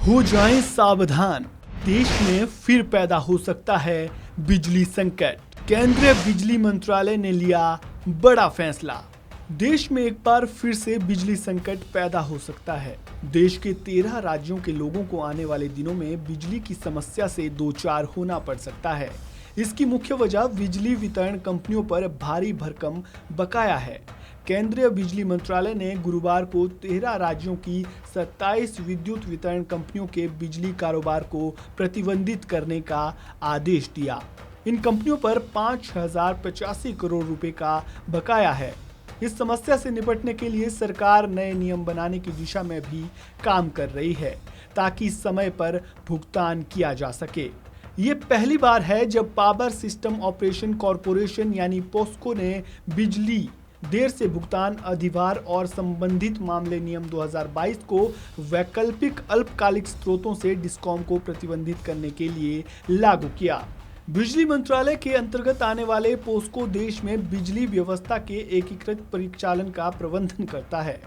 हो जाएं सावधान, देश में फिर पैदा हो सकता है बिजली संकट। केंद्रीय बिजली मंत्रालय ने लिया बड़ा फैसला। देश में एक बार फिर से बिजली संकट पैदा हो सकता है। देश के 13 राज्यों के लोगों को आने वाले दिनों में बिजली की समस्या से दो चार होना पड़ सकता है। इसकी मुख्य वजह बिजली वितरण कंपनियों पर भारी भरकम बकाया है। केंद्रीय बिजली मंत्रालय ने गुरुवार को 13 राज्यों की 27 विद्युत वितरण कंपनियों के बिजली कारोबार को प्रतिबंधित करने का आदेश दिया। इन कंपनियों पर 5,085 करोड़ रुपए का बकाया है। इस समस्या से निपटने के लिए सरकार नए नियम बनाने की दिशा में भी काम कर रही है, ताकि समय पर भुगतान किया जा सके। ये पहली बार है जब पावर सिस्टम ऑपरेशन कॉरपोरेशन यानी पोस्को ने बिजली देर से भुगतान अधिभार और संबंधित मामले नियम 2022 को वैकल्पिक अल्पकालिक स्रोतों से डिस्कॉम को प्रतिबंधित करने के लिए लागू किया। बिजली मंत्रालय के अंतर्गत आने वाले पोस्को देश में बिजली व्यवस्था के एकीकृत परिचालन का प्रबंधन करता है।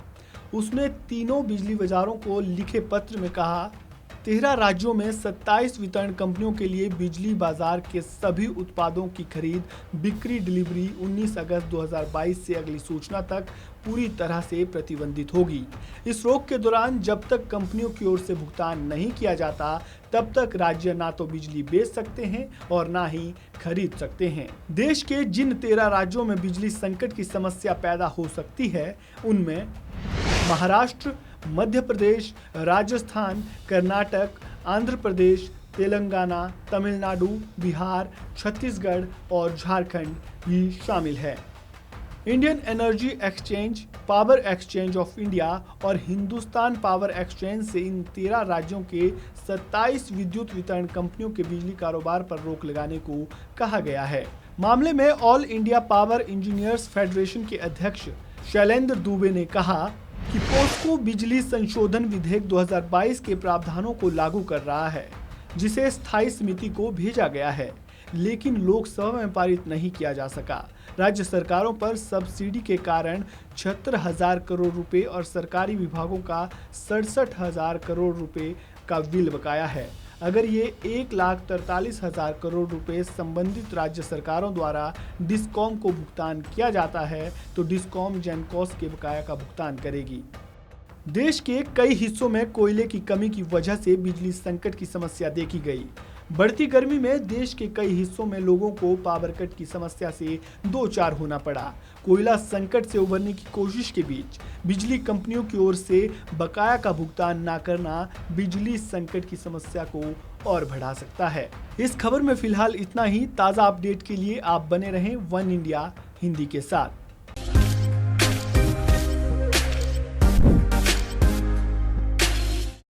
उसने तीनों बिजली बाजारों को लिखे पत्र में कहा, 13 राज्यों में 27 वितरण कंपनियों के लिए बिजली बाजार के सभी उत्पादों की खरीद, बिक्री, डिलीवरी 19 अगस्त 2022 से अगली सूचना तक पूरी तरह से प्रतिबंधित होगी। इस रोक के दौरान जब तक कंपनियों की ओर से भुगतान नहीं किया जाता, तब तक राज्य ना तो बिजली बेच सकते हैं और ना ही खरीद सकते हैं। देश के जिन 13 राज्यों में बिजली संकट की समस्या पैदा हो सकती है, उनमें महाराष्ट्र, मध्य प्रदेश, राजस्थान, कर्नाटक, आंध्र प्रदेश, तेलंगाना, तमिलनाडु, बिहार, छत्तीसगढ़ और झारखंड भी शामिल है। Indian energy exchange, power exchange of India और हिंदुस्तान पावर एक्सचेंज से इन 13 राज्यों के 27 विद्युत वितरण कंपनियों के बिजली कारोबार पर रोक लगाने को कहा गया है। मामले में all India power engineers federation के अध्यक्ष शैलेंद्र दुबे ने कहा कि पोस्को बिजली संशोधन विधेयक 2022 के प्रावधानों को लागू कर रहा है, जिसे स्थायी समिति को भेजा गया है, लेकिन लोकसभा में पारित नहीं किया जा सका। राज्य सरकारों पर सब्सिडी के कारण 76,000 करोड़ रुपए और सरकारी विभागों का 67,000 करोड़ रुपए का बिल बकाया है। अगर ये 1,43,000 करोड़ रुपए संबंधित राज्य सरकारों द्वारा डिस्कॉम को भुगतान किया जाता है, तो डिस्कॉम जेनकॉस के बकाया का भुगतान करेगी। देश के कई हिस्सों में कोयले की कमी की वजह से बिजली संकट की समस्या देखी गई। बढ़ती गर्मी में देश के कई हिस्सों में लोगों को पावर कट की समस्या से दो चार होना पड़ा। कोयला संकट से उबरने की कोशिश के बीच बिजली कंपनियों की ओर से बकाया का भुगतान न करना बिजली संकट की समस्या को और बढ़ा सकता है। इस खबर में फिलहाल इतना ही। ताज़ा अपडेट के लिए आप बने रहें वन इंडिया हिंदी के साथ।